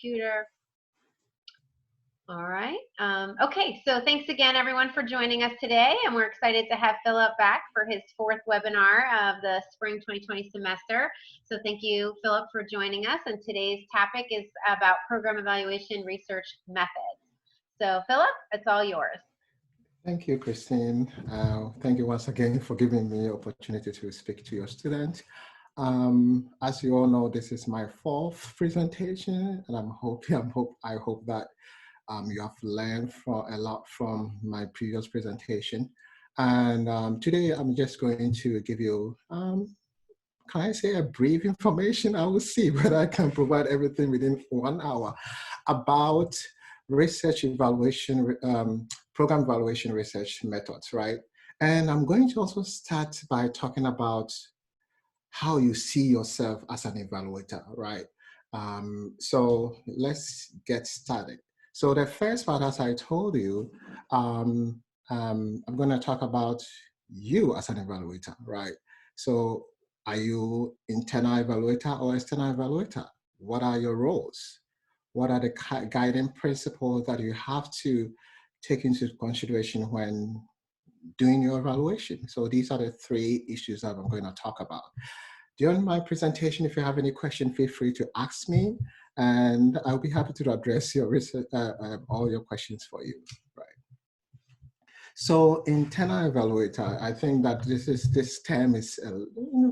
computer. All right. Okay, so thanks again, everyone, for joining us today, and we're excited to have Philip back for his 4th webinar of the spring 2020 semester. So thank you, Philip, for joining us, and today's topic is about program evaluation research methods. So Philip, it's all yours. Thank you, Christine. Thank you once again for giving me the opportunity to speak to your students. As you all know, this is my 4th presentation, and I hope that you have learned a lot from my previous presentation. And today I'm just going to give you, can I say a brief information? I will see whether I can provide everything within 1 hour about research evaluation, program evaluation research methods, right? And I'm going to also start by talking about how you see yourself as an evaluator, right? So let's get started. So the first part, as I told you, I'm going to talk about you as an evaluator, right? So are you internal evaluator or external evaluator? What are your roles? What are the guiding principles that you have to take into consideration when doing your evaluation? So these are the 3 issues that I'm going to talk about. During my presentation, if you have any question, feel free to ask me, and I'll be happy to address your research, all your questions for you, right? So internal evaluator, I think that this term is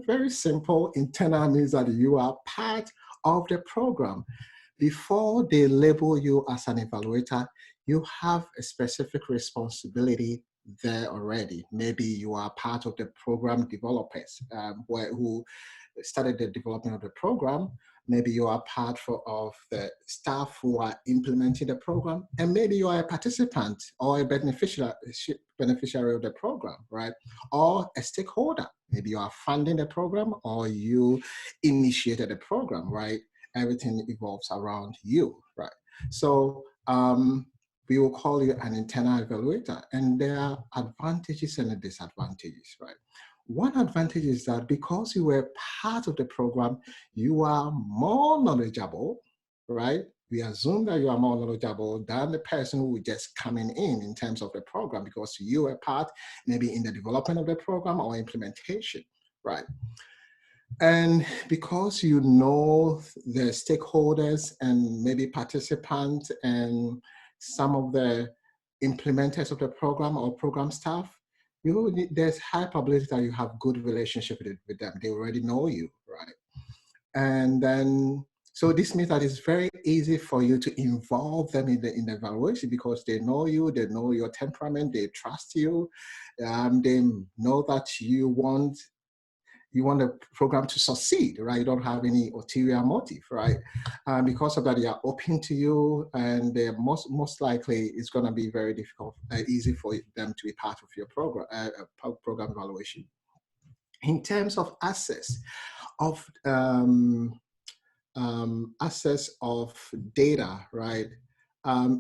very simple. Internal means that you are part of the program. Before they label you as an evaluator, you have a specific responsibility there already. Maybe you are part of the program developers who started the development of the program. Maybe you are part of the staff who are implementing the program, and maybe you are a participant or a beneficiary of the program, right? Or a stakeholder. Maybe you are funding the program or you initiated the program, right? Everything evolves around you, right? So we will call you an internal evaluator, and there are advantages and disadvantages, right? One advantage is that because you were part of the program, you are more knowledgeable, right? We assume that you are more knowledgeable than the person who is just coming in terms of the program, because you were part maybe in the development of the program or implementation, right? And because you know the stakeholders and maybe participants and some of the implementers of the program or program staff, there's high probability that you have good relationship with them. They already know you, right? And then, so this means that it's very easy for you to involve them in the evaluation because they know you, they know your temperament, they trust you, they know that you want the program to succeed, right? You don't have any ulterior motive, right? Because of that, they are open to you, and most likely it's going to be very difficult, easy for them to be part of your program evaluation. In terms of access of data, right?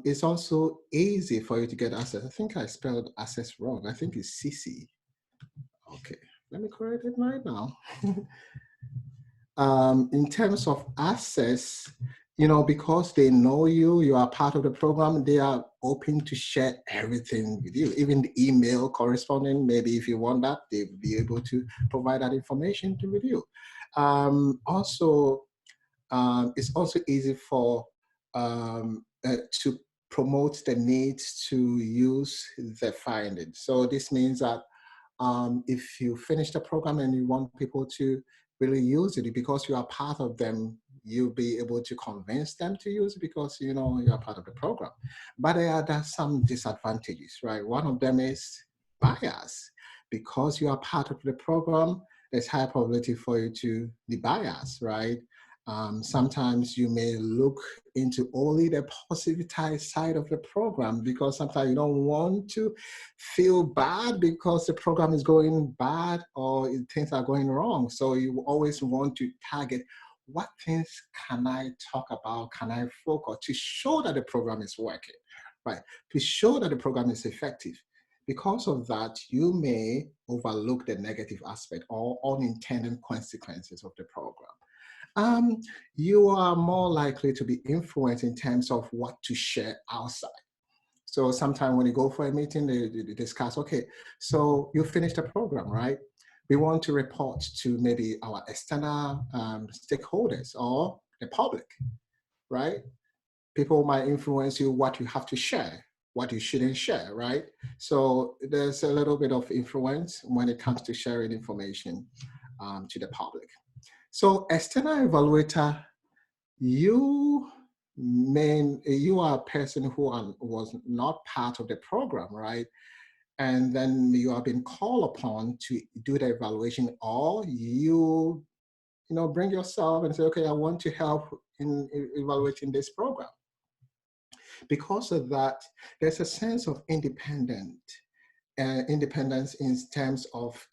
It's also easy for you to get access. I think I spelled access wrong. I think it's CC. Okay. Let me correct it right now. In terms of access, because they know you are part of the program, they are open to share everything with you, even the email corresponding. Maybe if you want that, they'll be able to provide that information with you. Also, it's also easy for to promote the need to use the findings. So this means that if you finish the program and you want people to really use it, because you are part of them, you'll be able to convince them to use it because you are part of the program. But there are some disadvantages, right? One of them is bias. Because you are part of the program, there's high probability for you to be biased, right? Sometimes you may look into only the positive side of the program because sometimes you don't want to feel bad because the program is going bad or things are going wrong. So you always want to target what things can I talk about, can I focus to show that the program is working, right? To show that the program is effective. Because of that, you may overlook the negative aspect or unintended consequences of the program. You are more likely to be influenced in terms of what to share outside. So sometimes when you go for a meeting, they discuss, okay, so you finished the program, right? We want to report to maybe our external stakeholders or the public, right? People might influence you what you have to share, what you shouldn't share, right? So there's a little bit of influence when it comes to sharing information to the public. So external evaluator, you you are a person who was not part of the program, right? And then you have been called upon to do the evaluation, or bring yourself and say, okay, I want to help in evaluating this program. Because of that, there's a sense of independence in terms of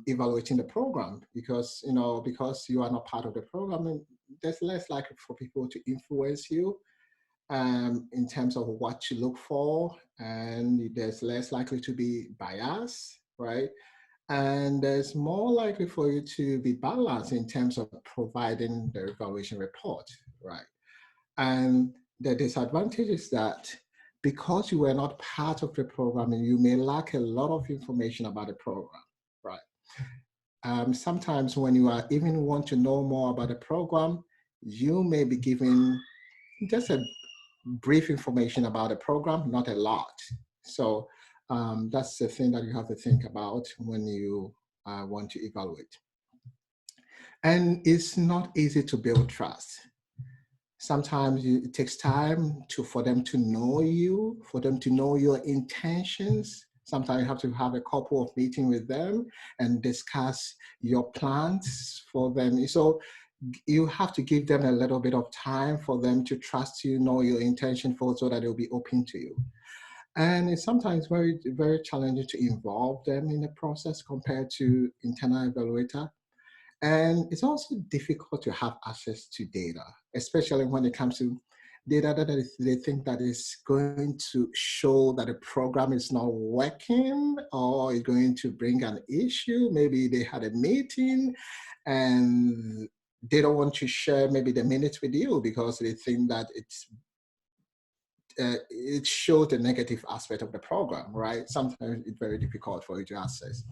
evaluating the program, because you are not part of the program, and there's less likely for people to influence you in terms of what to look for, and there's less likely to be bias, right? And there's more likely for you to be balanced in terms of providing the evaluation report, right? And the disadvantage is that because you were not part of the program, you may lack a lot of information about the program, right? Sometimes when you are even want to know more about the program, you may be given just a brief information about the program, not a lot. So that's the thing that you have to think about when you want to evaluate. And it's not easy to build trust. Sometimes it takes time for them to know you, for them to know your intentions. Sometimes you have to have a couple of meetings with them and discuss your plans for them. So you have to give them a little bit of time for them to trust you, know your intention so that they'll be open to you. And it's sometimes very, very challenging to involve them in the process compared to internal evaluator. And it's also difficult to have access to data, especially when it comes to data that they think that is going to show that the program is not working or is going to bring an issue. Maybe they had a meeting and they don't want to share maybe the minutes with you because they think that it shows the negative aspect of the program, right? Sometimes it's very difficult for you to access.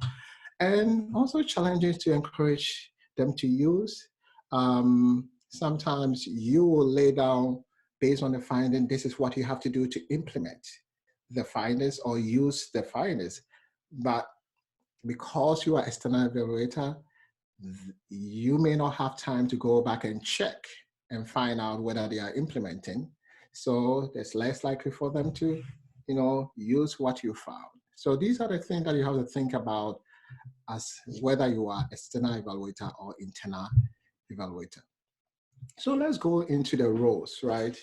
And also challenges to encourage them to use. Sometimes you will lay down based on the finding, this is what you have to do to implement the findings or use the findings. But because you are external evaluator, you may not have time to go back and check and find out whether they are implementing. So there's less likely for them to, use what you found. So these are the things that you have to think about as whether you are external evaluator or internal evaluator. So let's go into the roles, right?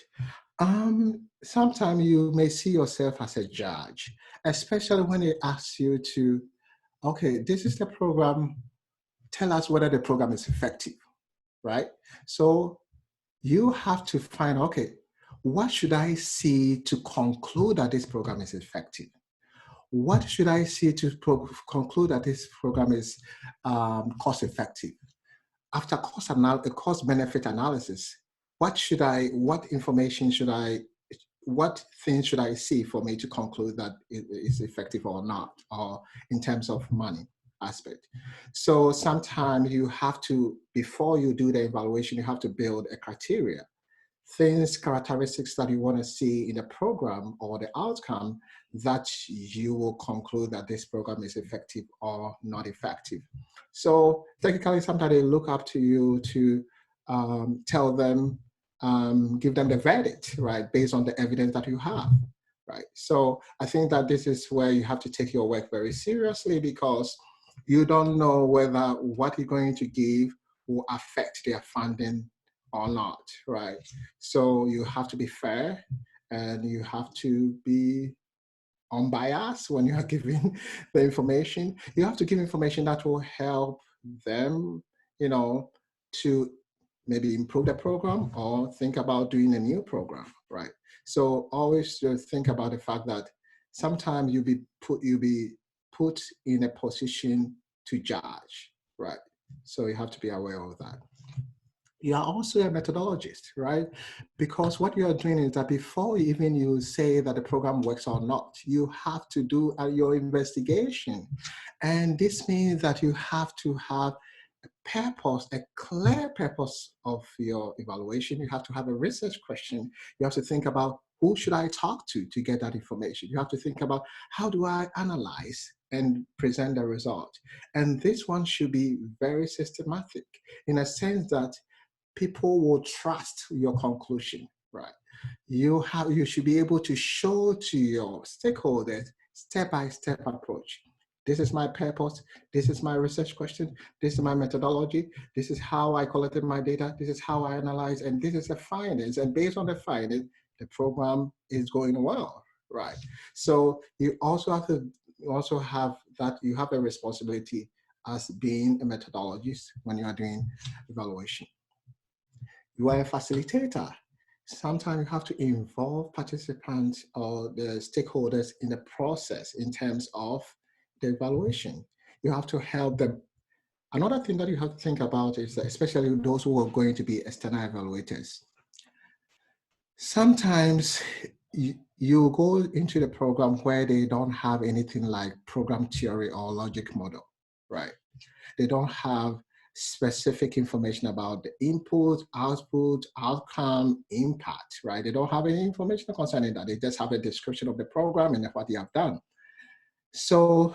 Sometimes you may see yourself as a judge, especially when they ask you to, okay, this is the program, tell us whether the program is effective, right? So you have to find, okay, what should I see to conclude that this program is effective? What should I see to conclude that this program is cost effective? After cost benefit analysis, what information what things should I see for me to conclude that it is effective or not, or in terms of money aspect? So sometimes you have to, before you do the evaluation, you have to build a criteria. Characteristics that you want to see in the program or the outcome that you will conclude that this program is effective or not effective. So technically, sometimes they look up to you to tell them, give them the verdict, right, based on the evidence that you have, right? So I think that this is where you have to take your work very seriously, because you don't know whether what you're going to give will affect their funding or not, right? So you have to be fair and you have to be unbiased when you are giving the information. You have to give information that will help them, to maybe improve the program or think about doing a new program, right? So always just think about the fact that sometimes you'll be put in a position to judge, right? So you have to be aware of that. You are also a methodologist, right? Because what you are doing is that before even you say that the program works or not, you have to do your investigation. And this means that you have to have a purpose, a clear purpose of your evaluation. You have to have a research question. You have to think about who should I talk to get that information. You have to think about how do I analyze and present the result. And this one should be very systematic in a sense that people will trust your conclusion, right? You should be able to show to your stakeholders step-by-step approach. This is my purpose. This is my research question. This is my methodology. This is how I collected my data. This is how I analyze, and this is the findings. And based on the findings, the program is going well, right? So you also have to you have a responsibility as being a methodologist when you are doing evaluation. You are a facilitator. Sometimes you have to involve participants or the stakeholders in the process in terms of the evaluation. You have to help them. Another thing that you have to think about is that especially those who are going to be external evaluators. Sometimes you go into the program where they don't have anything like program theory or logic model, right? They don't have specific information about the input, output, outcome, impact, right? They don't have any information concerning that. They just have a description of the program and what they have done. So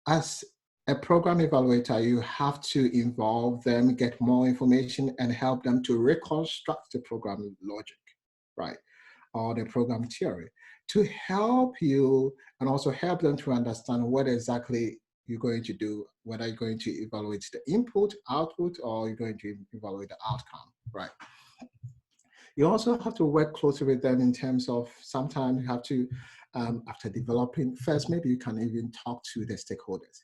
as a program evaluator, you have to involve them, get more information, and help them to reconstruct the program logic, right? Or the program theory to help you and also help them to understand what exactly you're going to do, whether you're going to evaluate the input, output, or you're going to evaluate the outcome, right? You also have to work closely with them in terms of sometimes you have to, after developing, first, maybe you can even talk to the stakeholders.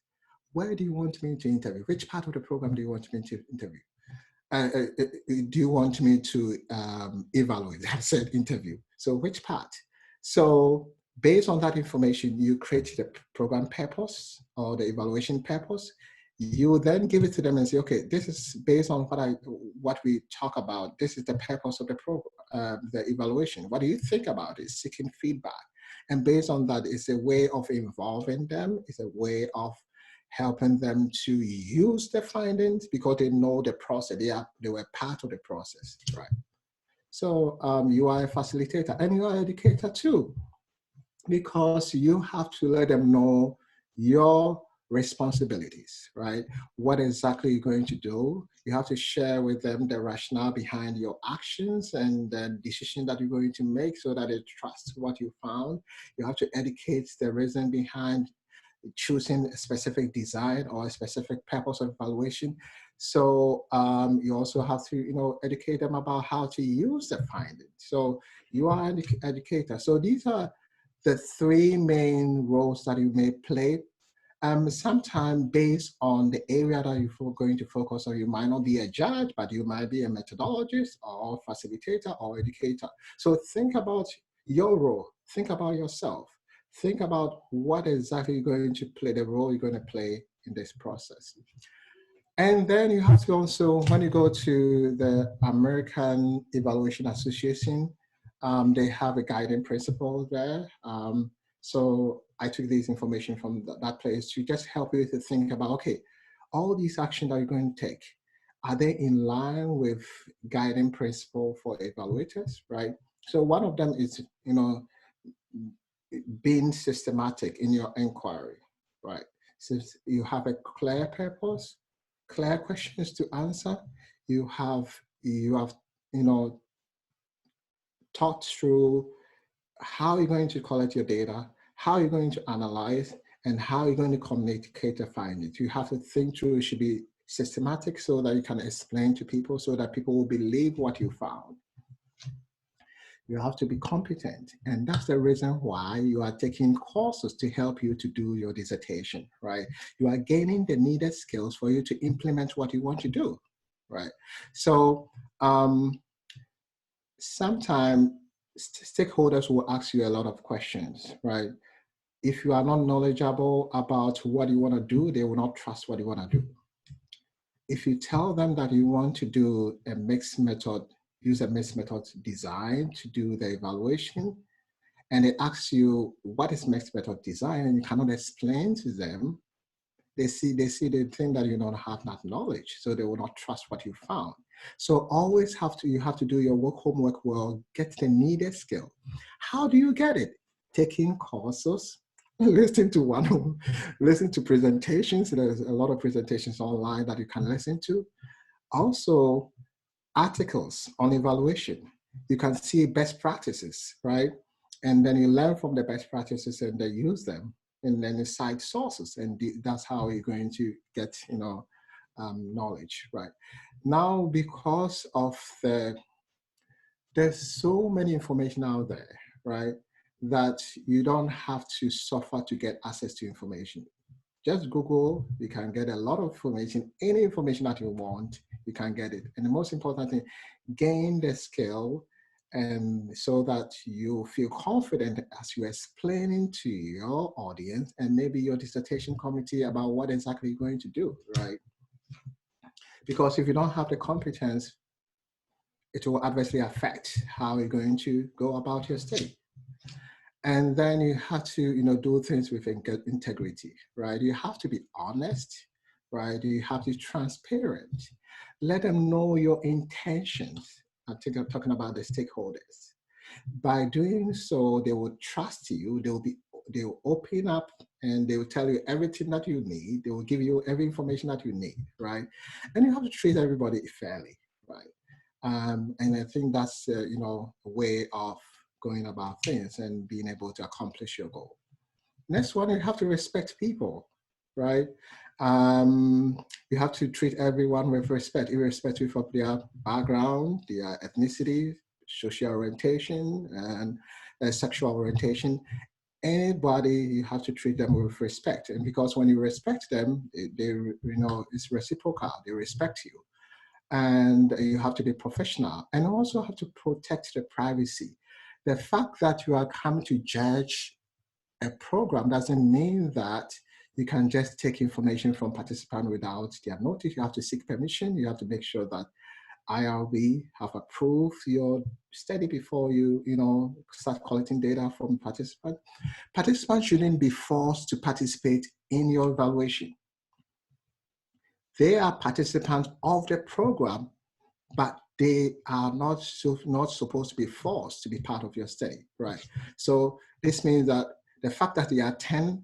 Where do you want me to interview? Which part of the program do you want me to interview? Do you want me to evaluate? I said interview. So which part? So based on that information, you create the program purpose or the evaluation purpose. You then give it to them and say, okay, this is based on what we talk about. This is the purpose of the program, the evaluation. What do you think about it? Seeking feedback. And based on that, it's a way of involving them. It's a way of helping them to use the findings because they know the process. They were part of the process, right? So you are a facilitator and you are an educator too, because you have to let them know your responsibilities, right? What exactly you're going to do. You have to share with them the rationale behind your actions and the decision that you're going to make so that they trust what you found. You have to educate the reason behind choosing a specific design or a specific purpose of evaluation. So you also have to, educate them about how to use the findings. So you are an educator. So these are the three main roles that you may play. Sometimes based on the area that you're going to focus on, you might not be a judge, but you might be a methodologist or facilitator or educator. So think about your role, think about yourself. Think about what exactly you're going to play, the role you're going to play in this process. And then you have to also, when you go to the American Evaluation Association, they have a guiding principle there. So I took this information from that place to just help you to think about, okay, all these actions that you're going to take, are they in line with guiding principle for evaluators, right? So one of them is, being systematic in your inquiry, right? So you have a clear purpose, clear questions to answer. You have thought through how you're going to collect your data, how you're going to analyze, and how you're going to communicate the findings. You have to think through. It should be systematic so that you can explain to people so that people will believe what you found. You have to be competent. And that's the reason why you are taking courses to help you to do your dissertation, right? You are gaining the needed skills for you to implement what you want to do, right? So sometimes stakeholders will ask you a lot of questions, right? If you are not knowledgeable about what you want to do, they will not trust what you want to do. if you tell them that you want to do a mixed method, use a mixed method design to do the evaluation, and they ask you what is mixed method design, and you cannot explain to them, they think that you don't have that knowledge, so they will not trust what you found. So always you have to do your homework well, get the needed skill. How do you get it? Taking courses, listen to presentations. There's a lot of presentations online that you can listen to. Also, articles on evaluation. You can see best practices, right? And then you learn from the best practices and then use them, and then you cite sources, and that's how you're going to get, knowledge, right? Now, because of there's so many information out there, right, that you don't have to suffer to get access to information. Just Google, you can get a lot of information, any information that you want, you can get it. And the most important thing, gain the skill, and so that you feel confident as you're explaining to your audience and maybe your dissertation committee about what exactly you're going to do, right? Because if you don't have the competence, it will adversely affect how you're going to go about your study. And then you have to, do things with integrity, right? You have to be honest, right? You have to be transparent. Let them know your intentions. I'm talking about the stakeholders. By doing so, they will trust you. They will open up and they will tell you everything that you need. They will give you every information that you need, right? And you have to treat everybody fairly, right? And I think that's a way of going about things and being able to accomplish your goal. Next one, you have to respect people, right? You have to treat everyone with respect, irrespective of their background, their ethnicity, social orientation, and sexual orientation. Anybody, you have to treat them with respect. And because when you respect them, it's reciprocal, they respect you. And you have to be professional, and also have to protect the privacy. The fact that you are coming to judge a program doesn't mean that you can just take information from participants without their notice. You have to seek permission. You have to make sure that IRB have approved your study before you start collecting data from participants. Participants shouldn't be forced to participate in your evaluation. They are participants of the program, but they are not supposed to be forced to be part of your study, right? So this means that the fact that there are 10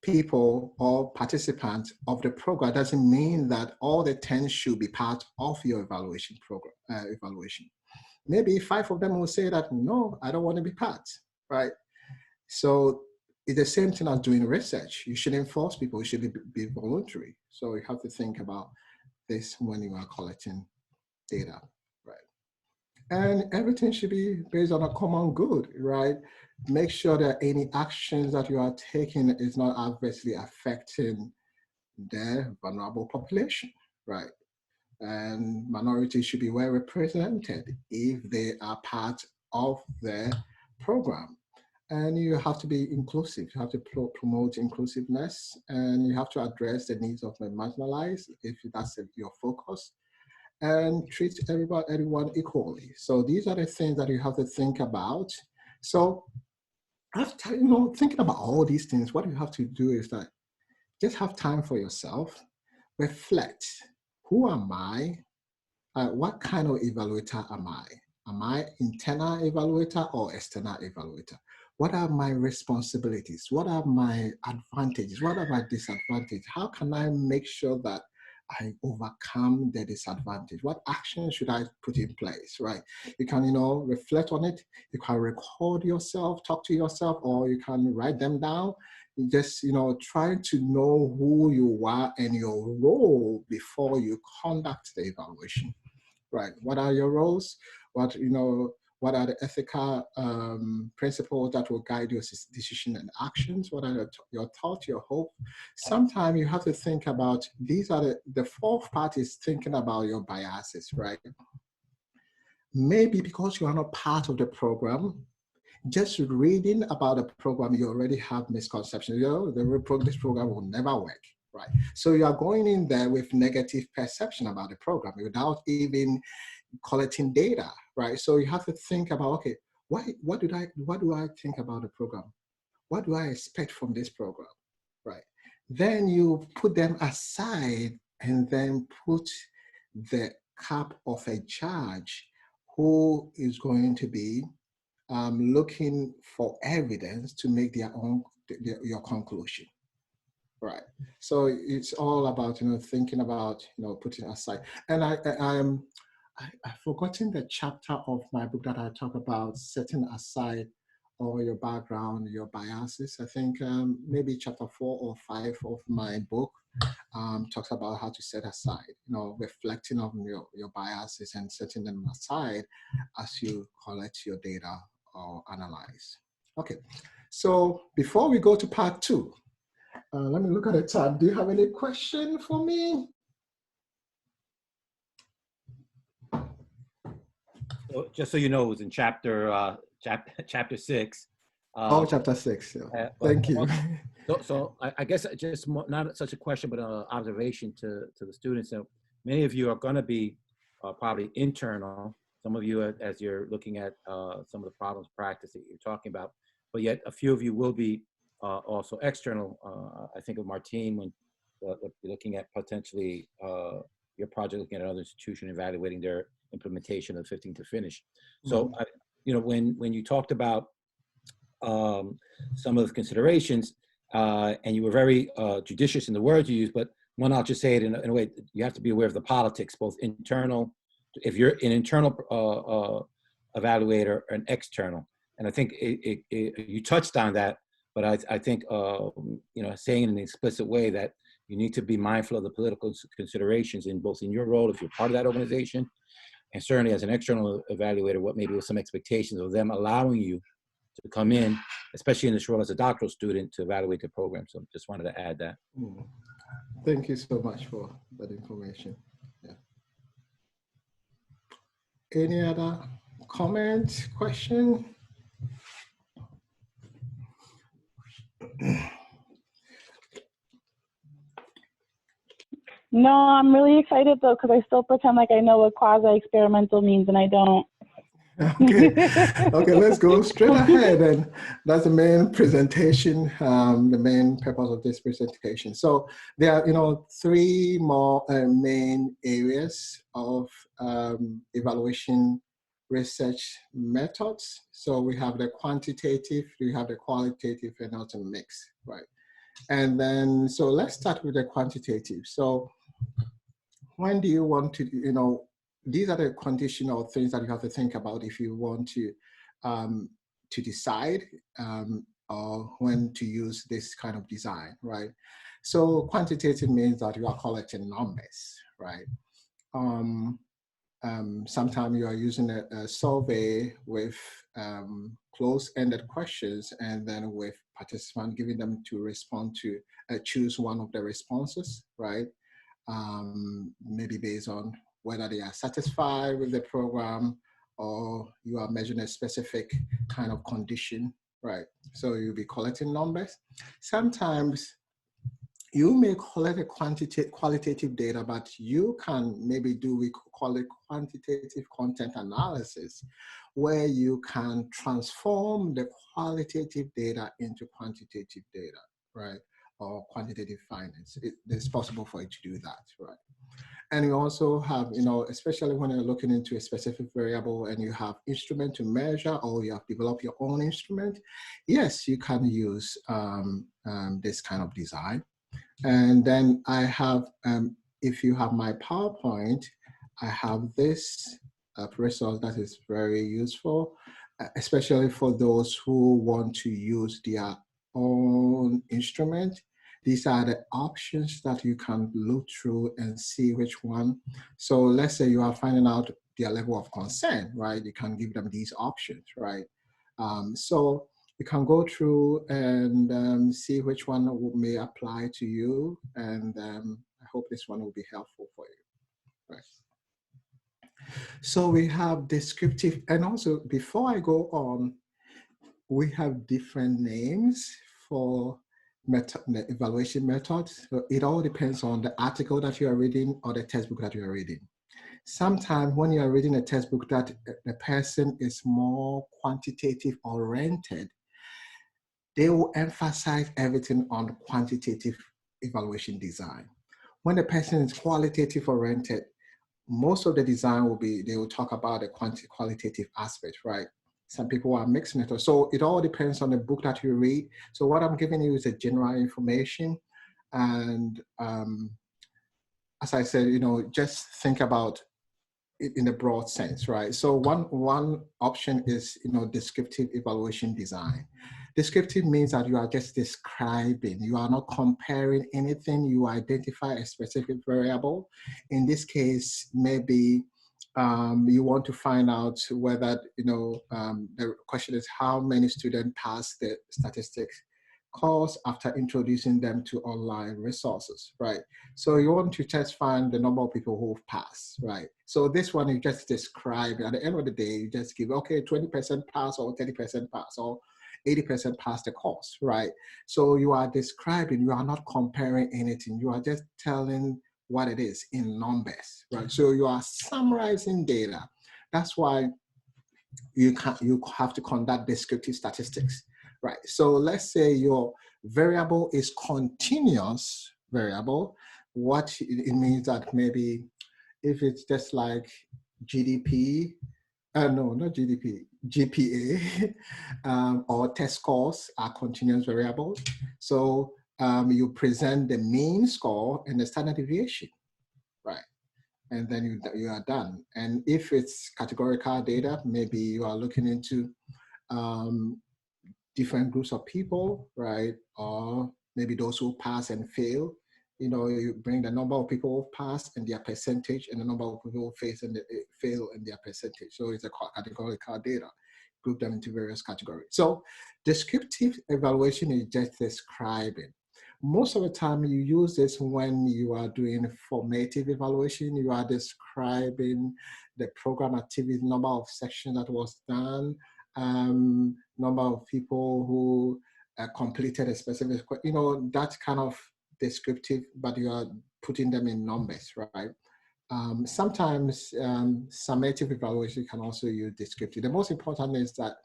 people or participants of the program doesn't mean that all the 10 should be part of your evaluation program. Maybe 5 of them will say that, no, I don't want to be part, right? So it's the same thing as doing research. You shouldn't force people, it should be voluntary. So you have to think about this when you are collecting data, right? And everything should be based on a common good, right? Make sure that any actions that you are taking is not adversely affecting the vulnerable population, right? And minorities should be well represented if they are part of the program. And you have to be inclusive. You have to promote inclusiveness, and you have to address the needs of the marginalized if that's your focus, and treat everyone equally. So these are the things that you have to think about. So after thinking about all these things, what you have to do is that just have time for yourself, reflect. Who am I? What kind of evaluator am I? Am I internal evaluator or external evaluator? What are my responsibilities? What are my advantages? What are my disadvantages? How can I make sure that I overcome the disadvantage? What action should I put in place, right? You can, reflect on it. You can record yourself, talk to yourself, or you can write them down. You just, try to know who you are and your role before you conduct the evaluation, right? What are your roles? What are the ethical principles that will guide your decision and actions? What are your thoughts, your hope? Sometimes you have to think about, these are the fourth part is thinking about your biases, right? Maybe because you are not part of the program, just reading about the program, you already have misconceptions. This program will never work. right? So you are going in there with negative perception about the program without even collecting data, right? So you have to think about, okay, what do I think about the program? What do I expect from this program, right? Then you put them aside and then put the cap of a judge who is going to be looking for evidence to make your conclusion, right? So it's all about thinking about putting aside. And I've forgotten the chapter of my book that I talk about setting aside all your background, your biases. I think maybe chapter 4 or 5 of my book talks about how to set aside, reflecting on your biases and setting them aside as you collect your data or analyze. Okay, so before we go to part 2, let me look at the time. Do you have any question for me? So just so you know, it was in chapter 6. Chapter 6. Yeah. But Thank you. So I guess just not such a question, but an observation to the students. So many of you are going to be probably internal. Some of you, as you're looking at some of the problems practice that you're talking about, but yet a few of you will be also external. I think of Martine when you're looking at potentially your project, looking at another institution, evaluating their implementation of 15 to finish. So, when you talked about some of the considerations, and you were very judicious in the words you used, but one, I'll just say it in a way, you have to be aware of the politics, both internal, if you're an internal evaluator or an external. And I think you touched on that, but I think, saying in an explicit way that you need to be mindful of the political considerations in both in your role, if you're part of that organization, and certainly as an external evaluator, what maybe with some expectations of them allowing you to come in, especially in this role as a doctoral student, to evaluate the program. So just wanted to add that. Thank you so much for that information. Yeah. Any other comment, question? No, I'm really excited though, because I still pretend like I know what quasi-experimental means and I don't. Okay, let's go straight ahead. And that's the main presentation, the main purpose of this presentation. So there are, 3 more main areas of evaluation research methods. So we have the quantitative, we have the qualitative, and also mix, right? And then, so let's start with the quantitative. So when do you want to, these are the conditional things that you have to think about if you want to decide or when to use this kind of design, right? So quantitative means that you are collecting numbers, right? Sometimes you are using a survey with close-ended questions and then with participants giving them to respond to, choose one of the responses, right? Maybe based on whether they are satisfied with the program or you are measuring a specific kind of condition, right? So you'll be collecting numbers. Sometimes you may collect a qualitative data, but you can maybe we call it quantitative content analysis, where you can transform the qualitative data into quantitative data, right? Or quantitative findings. It's possible for you to do that, right? And you also have, especially when you're looking into a specific variable and you have instrument to measure or you have developed your own instrument, yes, you can use this kind of design. And then I have, if you have my PowerPoint, I have this resource that is very useful, especially for those who want to use their own instrument. These are the options that you can look through and see which one. So let's say you are finding out their level of concern, right? You can give them these options, right? So you can go through and see which one may apply to you. And I hope this one will be helpful for you, right? So we have descriptive, and also before I go on, we have different names for the evaluation method. So it all depends on the article that you are reading or the textbook that you are reading. Sometimes when you are reading a textbook that the person is more quantitative oriented, they will emphasize everything on quantitative evaluation design. When the person is qualitative oriented, most of the design will be, they will talk about the qualitative aspect, right? Some people are mixed method. So it all depends on the book that you read. So what I'm giving you is a general information. And as I said, just think about it in a broad sense, right? So one option is, descriptive evaluation design. Descriptive means that you are just describing, you are not comparing anything, you identify a specific variable. In this case, maybe you want to find out whether, the question is how many students pass the statistics course after introducing them to online resources, right? So you want to just find the number of people who've passed, right? So this one you just describe, at the end of the day, you just give, okay, 20% pass or 30% pass or 80% pass the course, right? So you are describing, you are not comparing anything. You are just telling what it is in numbers, right? So you are summarizing data. That's why you have to conduct descriptive statistics, right? So let's say your variable is continuous variable. What it means that maybe if it's just like GDP, no, not GDP, GPA or test scores are continuous variables. So you present the mean score and the standard deviation, right? And then you are done. And if it's categorical data, maybe you are looking into different groups of people, right? Or maybe those who pass and fail. You bring the number of people who pass and their percentage and the number of people who fail and their percentage. So it's a categorical data. Group them into various categories. So descriptive evaluation is just describing. Most of the time you use this when you are doing formative evaluation. You are describing the program activity, number of sections that was done, number of people who completed a specific, that kind of descriptive, but you are putting them in numbers, right? Sometimes summative evaluation can also use descriptive. The most important is that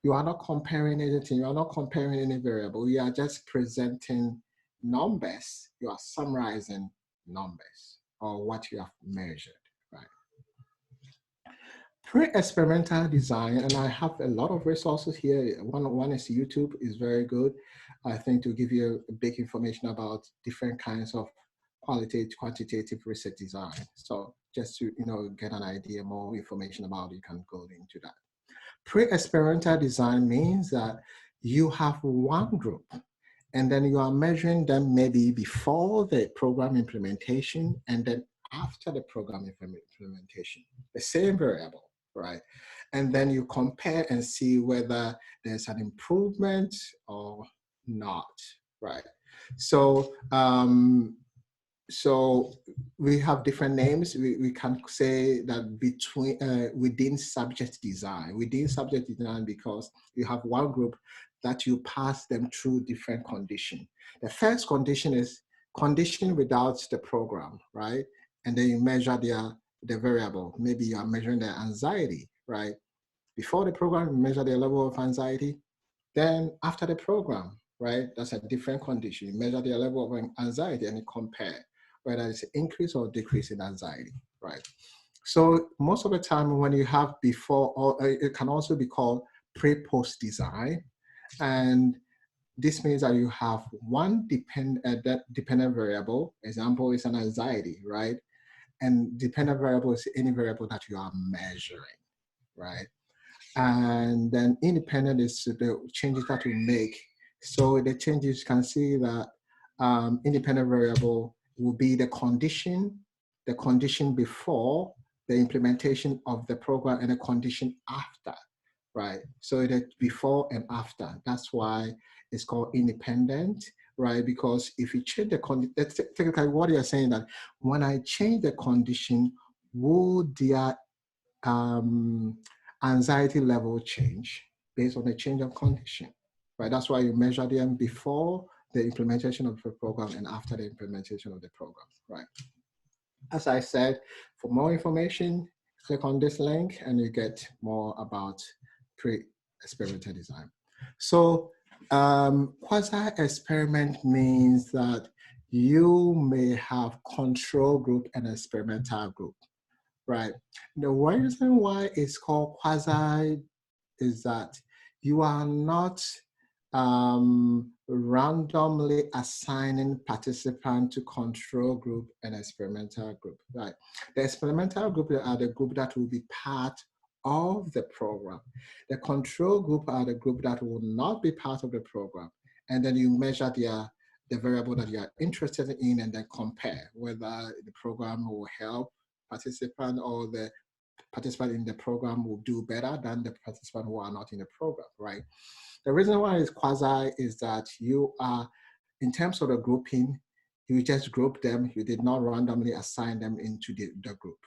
you are not comparing anything, you are not comparing any variable, you are just presenting numbers, you are summarizing numbers or what you have measured, right? Pre-experimental design, and I have a lot of resources here. One is YouTube, is very good, I think, to give you a big information about different kinds of quantitative research design. So just to get an idea, more information about it, you can go into that. Pre-experimental design means that you have one group and then you are measuring them maybe before the program implementation and then after the program implementation, the same variable, right? And then you compare and see whether there's an improvement or not, right? So, so we have different names. We can say that within subject design, because you have one group that you pass them through different conditions. The first condition is condition without the program, right? And then you measure the variable. Maybe you are measuring their anxiety, right? Before the program, you measure their level of anxiety. Then after the program, right? That's a different condition. You measure their level of anxiety and you compare whether it's an increase or decrease in anxiety, right? So most of the time when you have before, or it can also be called pre-post design. And this means that you have one dependent variable, example is an anxiety, right? And dependent variable is any variable that you are measuring, right? And then independent is the changes that we make. So the changes, you can see that independent variable will be the condition before the implementation of the program and the condition after, right? So it is before and after. That's why it's called independent, right? Because if you change the condition, technically what you're saying that when I change the condition, would their anxiety level change based on the change of condition, right? That's why you measure them before the implementation of the program and after the implementation of the program, right? As I said, for more information, click on this link and you get more about pre-experimental design. So quasi-experiment means that you may have control group and experimental group, right? The reason why it's called quasi is that you are not randomly assigning participant to control group and experimental group, right? The experimental group are the group that will be part of the program. The control group are the group that will not be part of the program. And then you measure the variable that you are interested in and then compare whether the program will help participant or the participant in the program will do better than the participant who are not in the program, right? The reason why it's quasi is that you are, in terms of the grouping, you just group them. You did not randomly assign them into the group,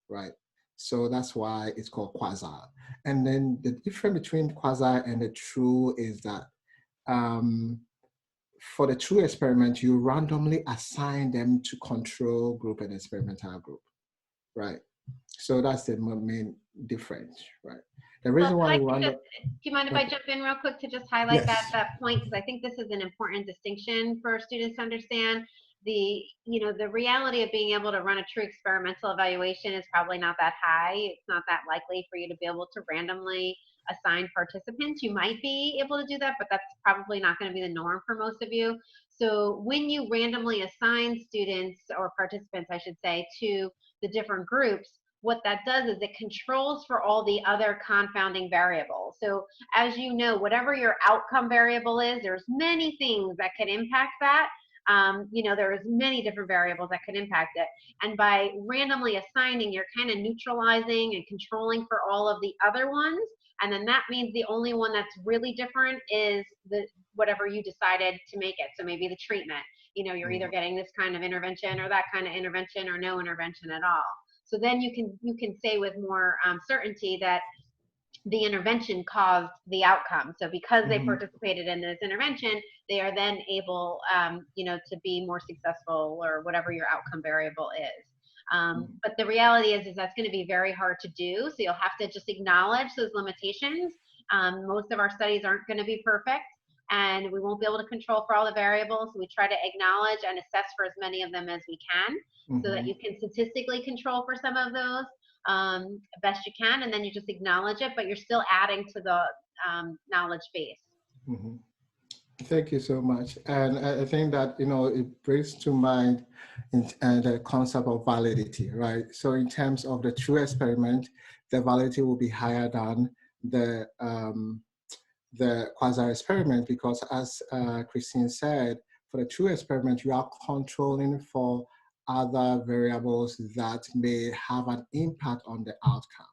right? So that's why it's called quasi. And then the difference between quasi and the true is that for the true experiment, you randomly assign them to control group and experimental group, right? So that's the main difference, right? The reason why we random. Do you mind if I jump in real quick to just highlight Yes. that point? Because I think this is an important distinction for students to understand. The reality of being able to run a true experimental evaluation is probably not that high. It's not that likely for you to be able to randomly assign participants. You might be able to do that, but that's probably not going to be the norm for most of you. So when you randomly assign students or participants, I should say, to the different groups, what that does is it controls for all the other confounding variables. So as you know, whatever your outcome variable is, there's many things that can impact that. There's many different variables that could impact it. And by randomly assigning, you're kind of neutralizing and controlling for all of the other ones. And then that means the only one that's really different is whatever you decided to make it. So maybe the treatment, you're either getting this kind of intervention or that kind of intervention or no intervention at all. So then you can say with more certainty that the intervention caused the outcome. So because they participated in this intervention, they are then able, to be more successful or whatever your outcome variable is. But the reality is that's going to be very hard to do. So you'll have to just acknowledge those limitations. Most of our studies aren't going to be perfect, and we won't be able to control for all the variables. So we try to acknowledge and assess for as many of them as we can, so that you can statistically control for some of those best you can, and then you just acknowledge it, but you're still adding to the knowledge base. Thank you so much. And I think that, it brings to mind the concept of validity, right? So in terms of the true experiment, the validity will be higher than the quasi-experiment, because as Christine said, for the true experiment, you are controlling for other variables that may have an impact on the outcome,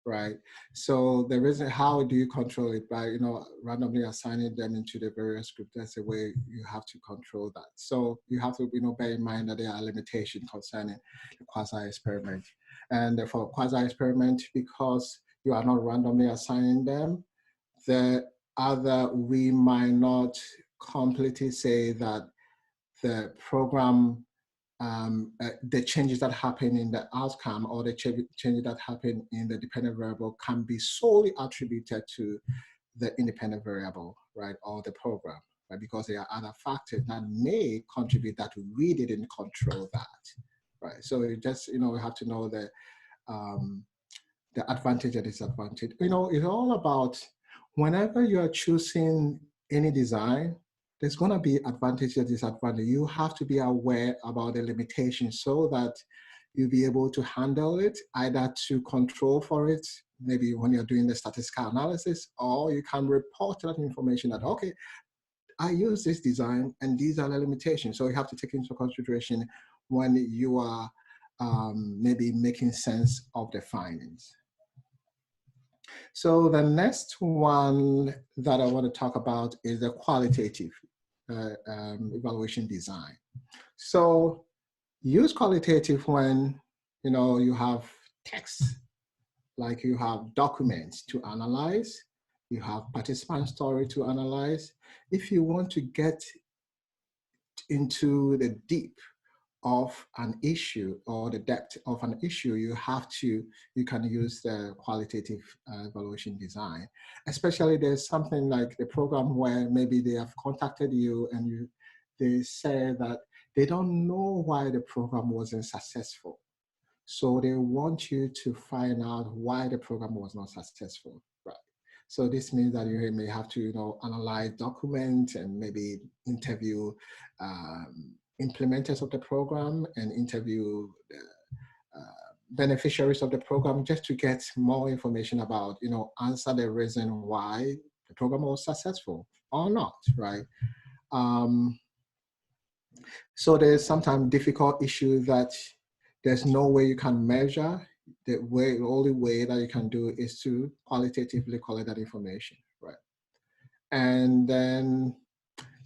right? So the reason, how do you control it? By, randomly assigning them into the various groups. That's the way you have to control that. So you have to, bear in mind that there are limitations concerning the quasi-experiment. And for quasi-experiment, because you are not randomly assigning them, we might not completely say that the program, the changes that happen in the outcome or the changes that happen in the dependent variable can be solely attributed to the independent variable, right, or the program, right, because there are other factors that may contribute that we didn't control that, right? So you just, we have to know the advantage and disadvantage. It's all about, whenever you are choosing any design, there's going to be advantage and disadvantage. You have to be aware about the limitations so that you'll be able to handle it, either to control for it, maybe when you're doing the statistical analysis, or you can report that information that, okay, I use this design and these are the limitations. So you have to take into consideration when you are maybe making sense of the findings. So the next one that I want to talk about is the qualitative evaluation design. So use qualitative when, you have text, like you have documents to analyze, you have participant story to analyze. If you want to get into the deep of an issue or the depth of an issue, you can use the qualitative evaluation design. Especially there's something like the program where maybe they have contacted you and they say that they don't know why the program wasn't successful. So they want you to find out why the program was not successful, right? So this means that you may have to, analyze documents and maybe interview implementers of the program and interview beneficiaries of the program just to get more information about, answer the reason why the program was successful or not, right? So there's sometimes difficult issues that there's no way you can measure. The only way that you can do is to qualitatively collect that information, right? And then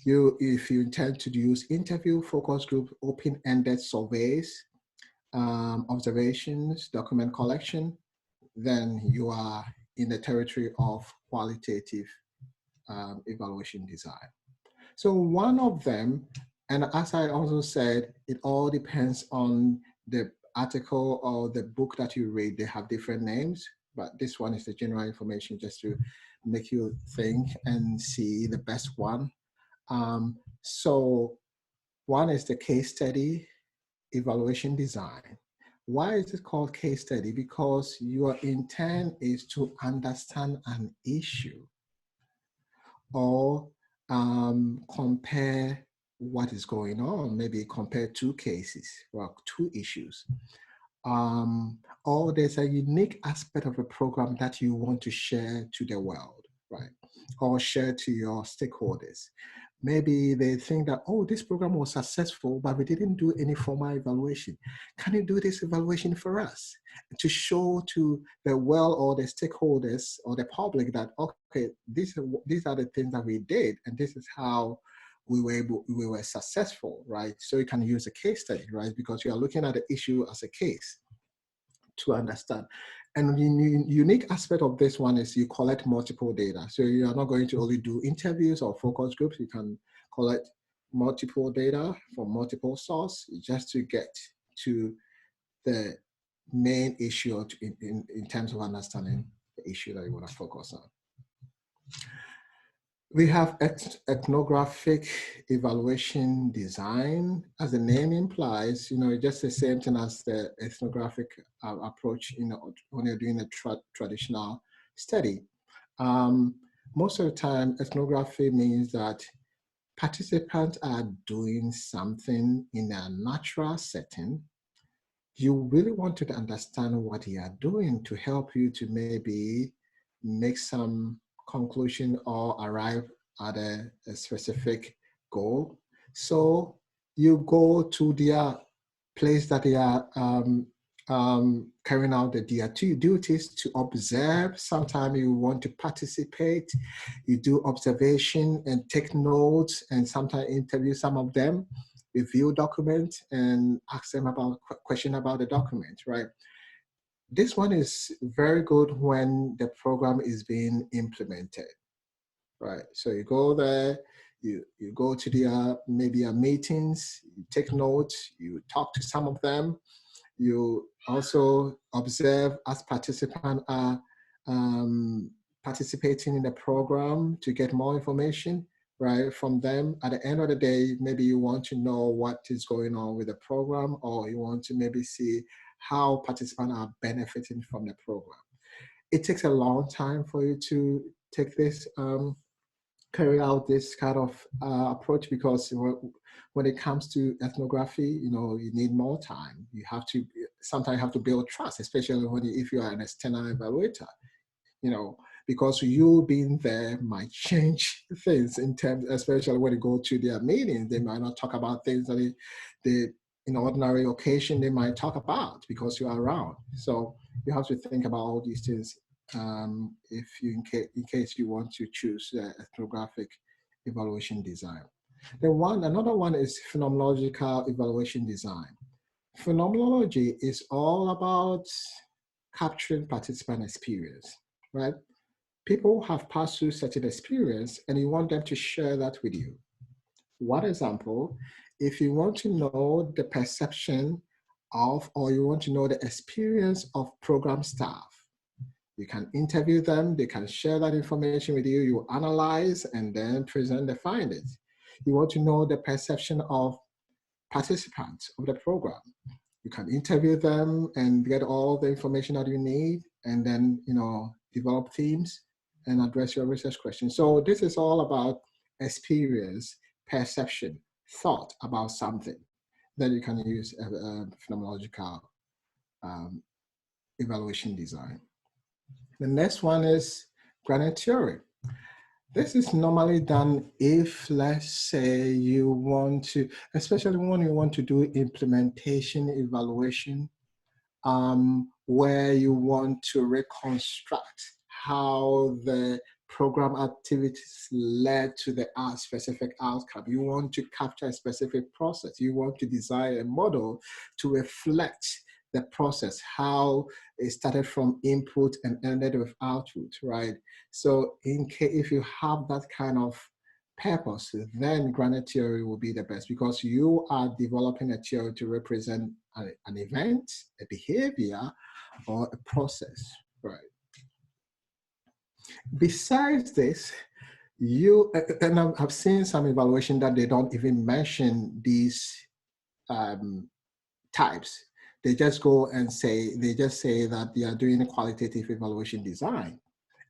if you intend to use interview, focus group, open-ended surveys, observations, document collection, then you are in the territory of qualitative evaluation design. So one of them, and as I also said, it all depends on the article or the book that you read. They have different names, but this one is the general information just to make you think and see the best one. So one is the case study evaluation design. Why is it called case study? Because your intent is to understand an issue or compare what is going on, maybe compare two cases or two issues. Or there's a unique aspect of a program that you want to share to the world, right? Or share to your stakeholders. Maybe they think that, oh, this program was successful, but we didn't do any formal evaluation. Can you do this evaluation for us? To show to the world or the stakeholders or the public that, okay, these are the things that we did, and this is how we were successful, right? So you can use a case study, right? Because you are looking at the issue as a case to understand. And the unique aspect of this one is you collect multiple data. So you are not going to only do interviews or focus groups. You can collect multiple data from multiple sources just to get to the main issue in terms of understanding the issue that you want to focus on. We have ethnographic evaluation design. As the name implies, just the same thing as the ethnographic approach, when you're doing a traditional study. Most of the time, ethnography means that participants are doing something in a natural setting. You really want to understand what they are doing to help you to maybe make some conclusion or arrive at a specific goal. So you go to their place that they are carrying out their duties to observe. Sometimes you want to participate. You do observation and take notes, and sometimes interview some of them, review documents, and ask them about question about the document, right? This one is very good when the program is being implemented, right? So you go there, you go to their maybe meetings, you take notes, you talk to some of them, you also observe as participants are participating in the program to get more information, right, from them. At the end of the day, maybe you want to know what is going on with the program, or you want to maybe see how participants are benefiting from the program. It takes a long time for you to take this, carry out this kind of approach, because when it comes to ethnography, you need more time. You have to, sometimes you have to build trust, especially if you are an external evaluator, because you being there might change things in terms, especially when you go to their meetings. They might not talk about things that they in ordinary occasion they might talk about because you are around. So you have to think about all these things if you, in case you want to choose ethnographic evaluation design. Then another one is phenomenological evaluation design. Phenomenology is all about capturing participant experience, right? People have passed through certain experience and you want them to share that with you. One example, if you want to know the perception of, or you want to know the experience of program staff, you can interview them, they can share that information with you, you analyze and then present the findings. You want to know the perception of participants of the program. You can interview them and get all the information that you need, and then, you know, develop themes and address your research questions. So this is all about experience, perception, thought about something. Then you can use a phenomenological evaluation design. The next one is gradient theory. This is normally done if, let's say, you want to, especially when you want to do implementation evaluation, where you want to reconstruct how the program activities led to the specific outcome. You want to capture a specific process. You want to design a model to reflect the process, how it started from input and ended with output, right? So if you have that kind of purpose, then gradient theory will be the best, because you are developing a theory to represent an event, a behavior, or a process, right? Besides this, and I've seen some evaluation that they don't even mention these types. They just go and say, they just say that they are doing a qualitative evaluation design.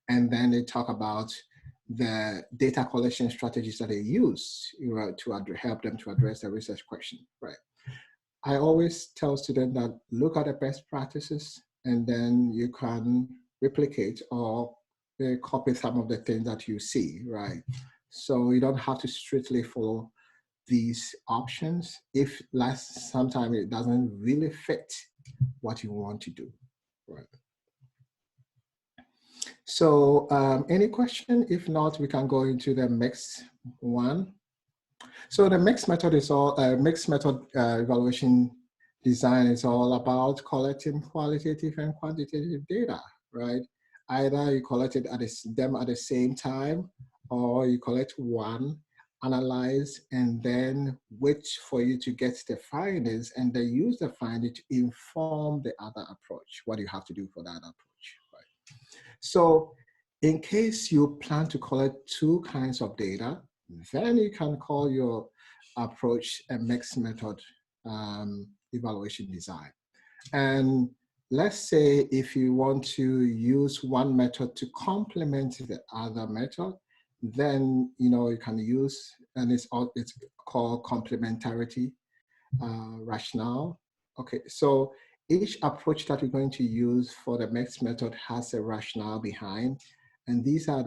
And then they talk about the data collection strategies that they use, you know, to help them to address the research question, right? I always tell students that look at the best practices, and then you can replicate or copy some of the things that you see, right? So you don't have to strictly follow these sometimes it doesn't really fit what you want to do, right? So any question? If not, we can go into the mixed one. So the mixed method is all, mixed method evaluation design is all about collecting qualitative and quantitative data, right? Either you collect it them at the same time, or you collect one, analyze, and then wait for you to get the findings, and then use the findings to inform the other approach, what you have to do for that approach, right? So in case you plan to collect two kinds of data, then you can call your approach a mixed method evaluation design. And let's say if you want to use one method to complement the other method, then you can use, and it's called complementarity rationale. Okay, so each approach that we're going to use for the mixed method has a rationale behind, and these are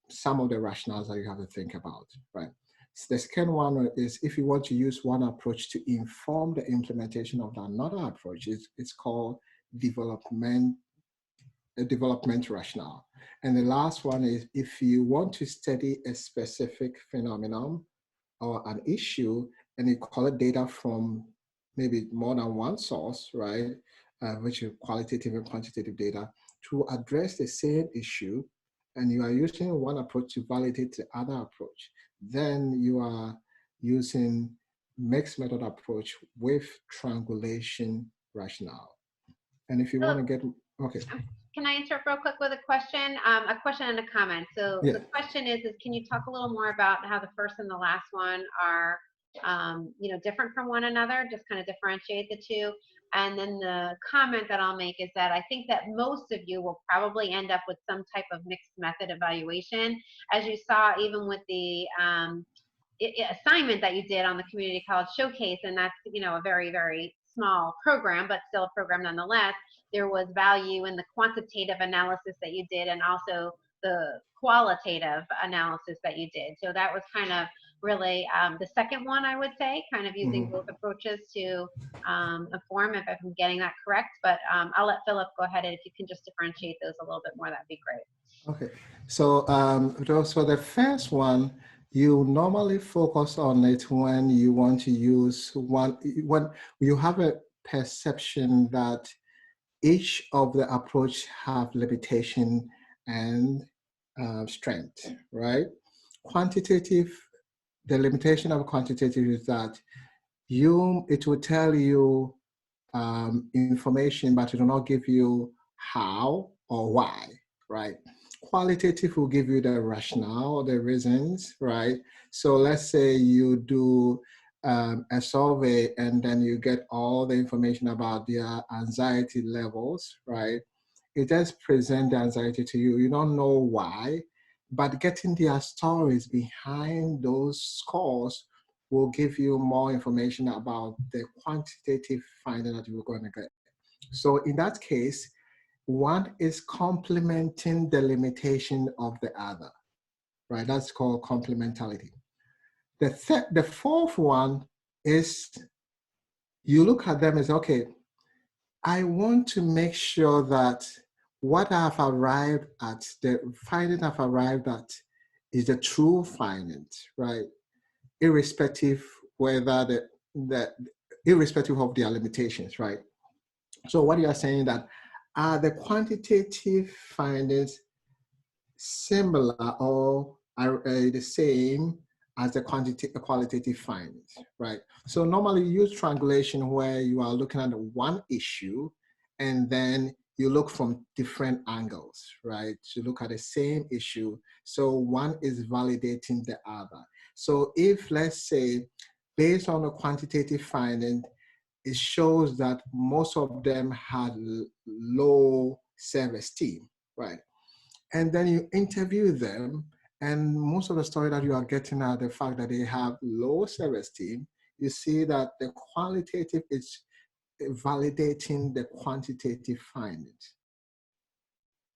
some of the rationales that you have to think about, right? So the second one is if you want to use one approach to inform the implementation of another approach, it's called development rationale. And the last one is if you want to study a specific phenomenon or an issue, and you collect data from maybe more than one source, right? Which is qualitative and quantitative data to address the same issue, and you are using one approach to validate the other approach, then you are using mixed method approach with triangulation rationale. And if you want to get, okay. Can I interrupt real quick with a question and a comment? So yeah. The question is can you talk a little more about how the first and the last one are, different from one another, just kind of differentiate the two? And then the comment that I'll make is that I think that most of you will probably end up with some type of mixed method evaluation, as you saw even with the assignment that you did on the Community College Showcase, and that's a very, very small program, but still a program nonetheless. There was value in the quantitative analysis that you did, and also the qualitative analysis that you did. So that was kind of really the second one, I would say, kind of using both approaches to inform, if I'm getting that correct. But I'll let Philip go ahead, and if you can just differentiate those a little bit more, that'd be great. Okay, so for the first one, you normally focus on it when you want to use when you have a perception that each of the approach have limitation and strength, right? Quantitative the limitation of quantitative is that it will tell you information, but it will not give you how or why, right? Qualitative will give you the rationale, the reasons, right? So let's say you do a survey and then you get all the information about their anxiety levels, right? It just present the anxiety to you. You don't know why, but getting their stories behind those scores will give you more information about the quantitative finding that you're going to get. So in that case, one is complementing the limitation of the other, right? That's called complementarity. The fourth one is you look at them as, okay, I want to make sure that what I've arrived at, the finding I've arrived at is the true findings, right? Irrespective whether irrespective of their limitations, right? So what you are saying that are the quantitative findings similar or are the same as the qualitative findings, right? So normally you use triangulation where you are looking at one issue and then you look from different angles, right? To look at the same issue. So one is validating the other. So if, let's say, based on the quantitative finding, it shows that most of them had low self-esteem, right? And then you interview them, and most of the story that you are getting are the fact that they have low self-esteem. You see that the qualitative is validating the quantitative findings.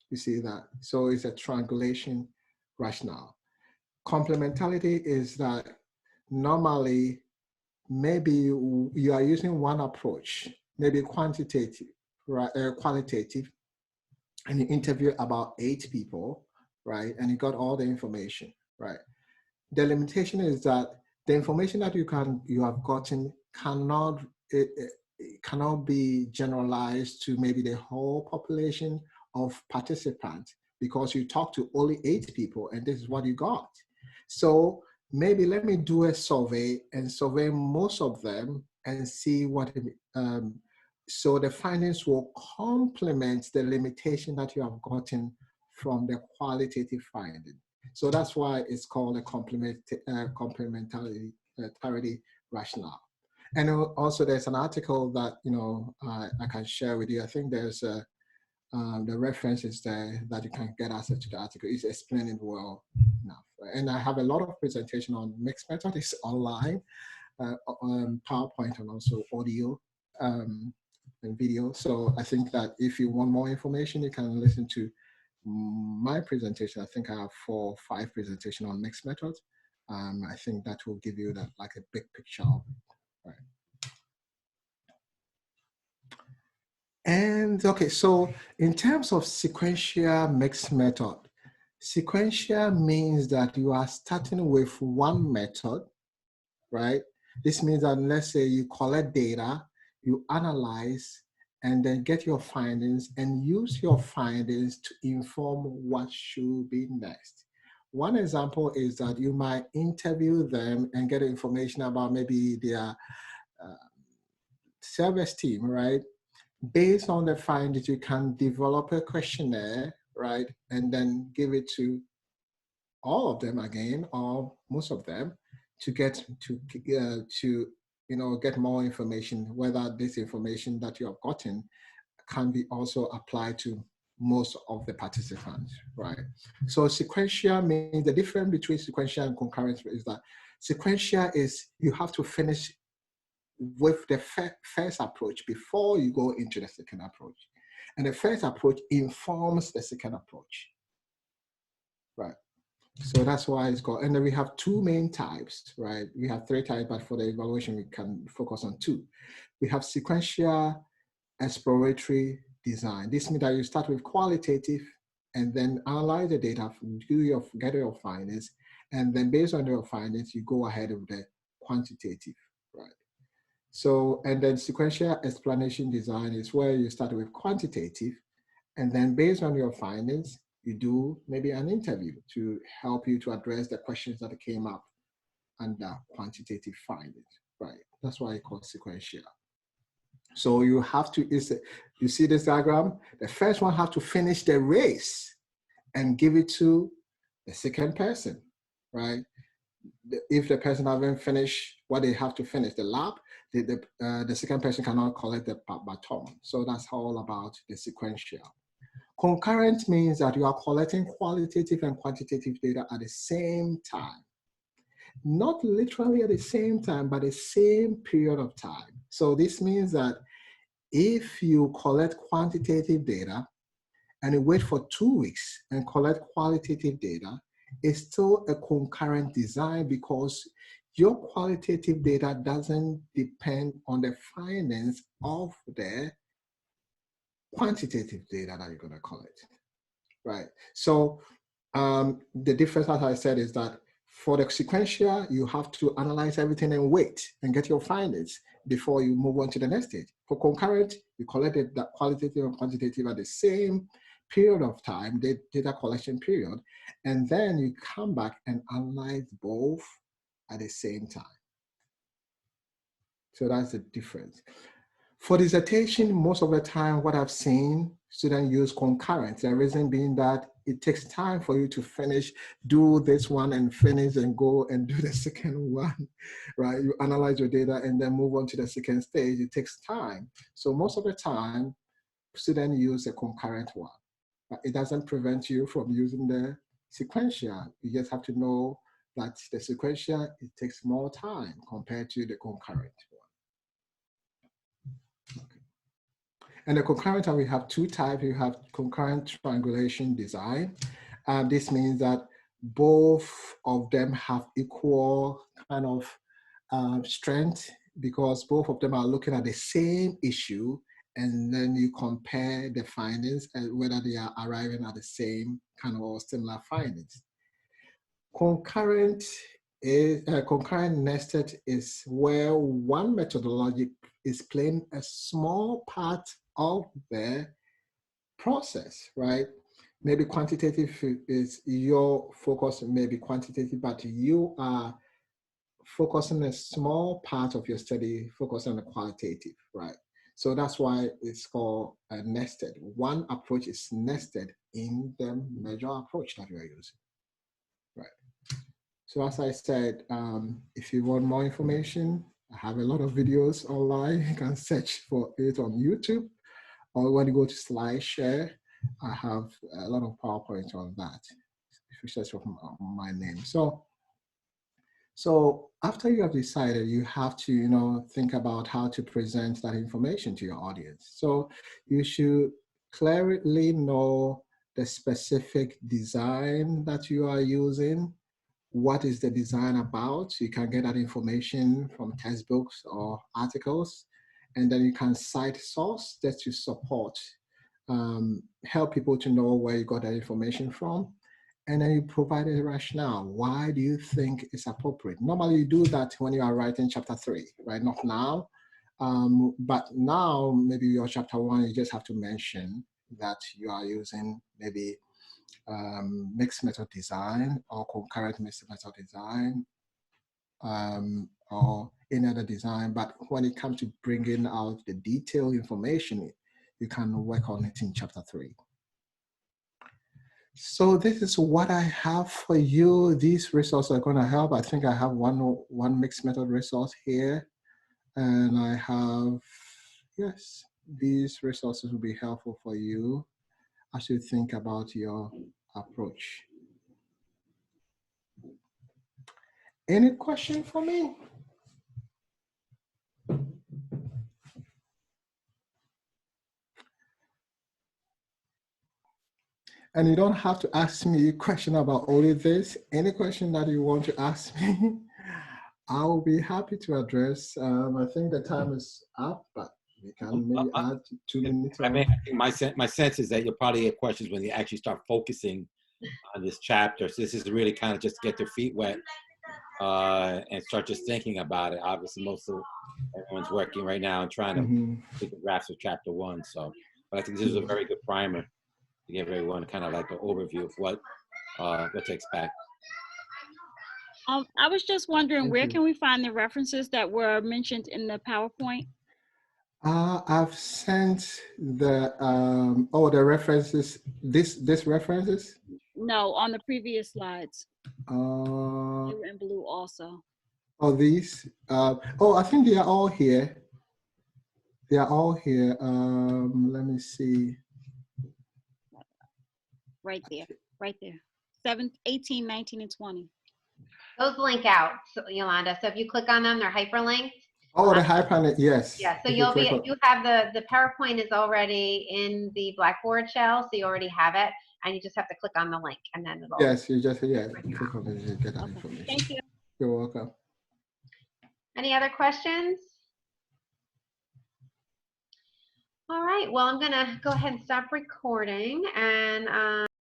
You see that? So it's a triangulation rationale. Complementarity is that normally maybe you are using one approach, maybe quantitative, right, qualitative, and you interview about 8 people, right? And you got all the information, right? The limitation is that the information that you have gotten cannot cannot be generalized to maybe the whole population of participants because you talk to only 8 people and this is what you got. So maybe let me do a survey and survey most of them and see what so the findings will complement the limitation that you have gotten from the qualitative finding. So that's why it's called a complementarity rationale. And also there's an article that, I can share with you. I think there's the reference is there that you can get access to the article. It's explaining well enough. And I have a lot of presentation on mixed method. It's online, on PowerPoint and also audio and video. So I think that if you want more information, you can listen to my presentation. I think I have 4 or 5 presentations on mixed methods. I think that will give you that like a big picture of it, right? And okay, so in terms of sequential mixed method, sequential means that you are starting with one method, right? This means that let's say you collect data, you analyze, and then get your findings and use your findings to inform what should be next. One example is that you might interview them and get information about maybe their self-esteem, right? Based on the findings, you can develop a questionnaire, right? And then give it to all of them again, or most of them, to get get more information, whether this information that you have gotten can be also applied to most of the participants, right? So sequential means the difference between sequential and concurrent is that sequential is you have to finish with the first approach before you go into the second approach. And the first approach informs the second approach, right? So that's why it's called, and then we have 2 main types, right? We have 3 types, but for the evaluation, we can focus on 2. We have sequential exploratory design. This means that you start with qualitative and then analyze the data, get your findings, and then based on your findings, you go ahead with the quantitative, right? So, and then sequential explanation design is where you start with quantitative, and then based on your findings, you do maybe an interview to help you to address the questions that came up and the quantitative findings, right? That's why it's called sequential. So you have to, you see this diagram? The first one have to finish the race and give it to the second person, right? If the person haven't finished what they have to finish, the lap, the second person cannot collect the baton. So that's all about the sequential. Concurrent means that you are collecting qualitative and quantitative data at the same time. Not literally at the same time, but the same period of time. So this means that if you collect quantitative data and you wait for 2 weeks and collect qualitative data, it's still a concurrent design because your qualitative data doesn't depend on the findings of the quantitative data that you're going to collect, right? So the difference, as I said, is that for the sequential, you have to analyze everything and wait and get your findings before you move on to the next stage. For concurrent, you collected that qualitative and quantitative at the same period of time, the data collection period, and then you come back and analyze both at the same time. So that's the difference. For dissertation, most of the time, what I've seen, students use concurrent. The reason being that it takes time for you to finish, do this one and finish and go and do the second one, right? You analyze your data and then move on to the second stage. It takes time. So most of the time, students use a concurrent one. But it doesn't prevent you from using the sequential. You just have to know that the sequential, it takes more time compared to the concurrent one. Okay. And the concurrent, we have two types. You have concurrent triangulation design. This means that both of them have equal kind of strength because both of them are looking at the same issue, and then you compare the findings and whether they are arriving at the same kind of or similar findings. Concurrent nested is where one methodology is playing a small part of the process, right? Maybe quantitative is your focus, maybe quantitative, but you are focusing a small part of your study, focus on the qualitative, right? So that's why it's called nested. One approach is nested in the major approach that you are using, right? So as I said, if you want more information, I have a lot of videos online. You can search for it on YouTube, or when you go to SlideShare, I have a lot of PowerPoint on that. If you search for my name. So after you have decided, you have to, think about how to present that information to your audience. So you should clearly know the specific design that you are using. What is the design about? You can get that information from textbooks or articles, and then you can cite source that you support, help people to know where you got that information from. And then you provide a rationale. Why do you think it's appropriate? Normally you do that when you are writing chapter 3, right? Not now, but now maybe your chapter 1, you just have to mention that you are using maybe mixed method design or concurrent mixed method design or any other design. But when it comes to bringing out the detailed information, you can work on it in chapter 3. So this is what I have for you. These resources are going to help. I think I have one mixed method resource here. And I have, yes, these resources will be helpful for you as you think about your approach. Any question for me? And you don't have to ask me a question about only this. Any question that you want to ask me, I'll be happy to address. I think the time is up, but we can maybe add 2 minutes. I think my sense is that you'll probably get questions when you actually start focusing on this chapter. So this is really kind of just to get their feet wet and start just thinking about it. Obviously, everyone's working right now and trying to take a grasp of chapter 1. So, but I think this is a very good primer to give everyone kind of like an overview of what to expect. I was just wondering, Thank where you. can we find the references that were mentioned in the PowerPoint? I've sent the the references. This references. No, on the previous slides. Uh, They were in blue also. these. I think they are all here. They are all here. Let me see. Right there, right there. 7, 18, 19, and 20. Those link out, so, Yolanda. So if you click on them, they're hyperlinked. Oh, the hyperlink. Yes. Yeah, so If you you'll click be, on- you have the PowerPoint is already in the Blackboard shell, so you already have it, and you just have to click on the link, and then it'll. Yes, you just bring you click out. on it and get that Okay, information. thank you. You're welcome. Any other questions? All right, well, I'm gonna go ahead and stop recording, and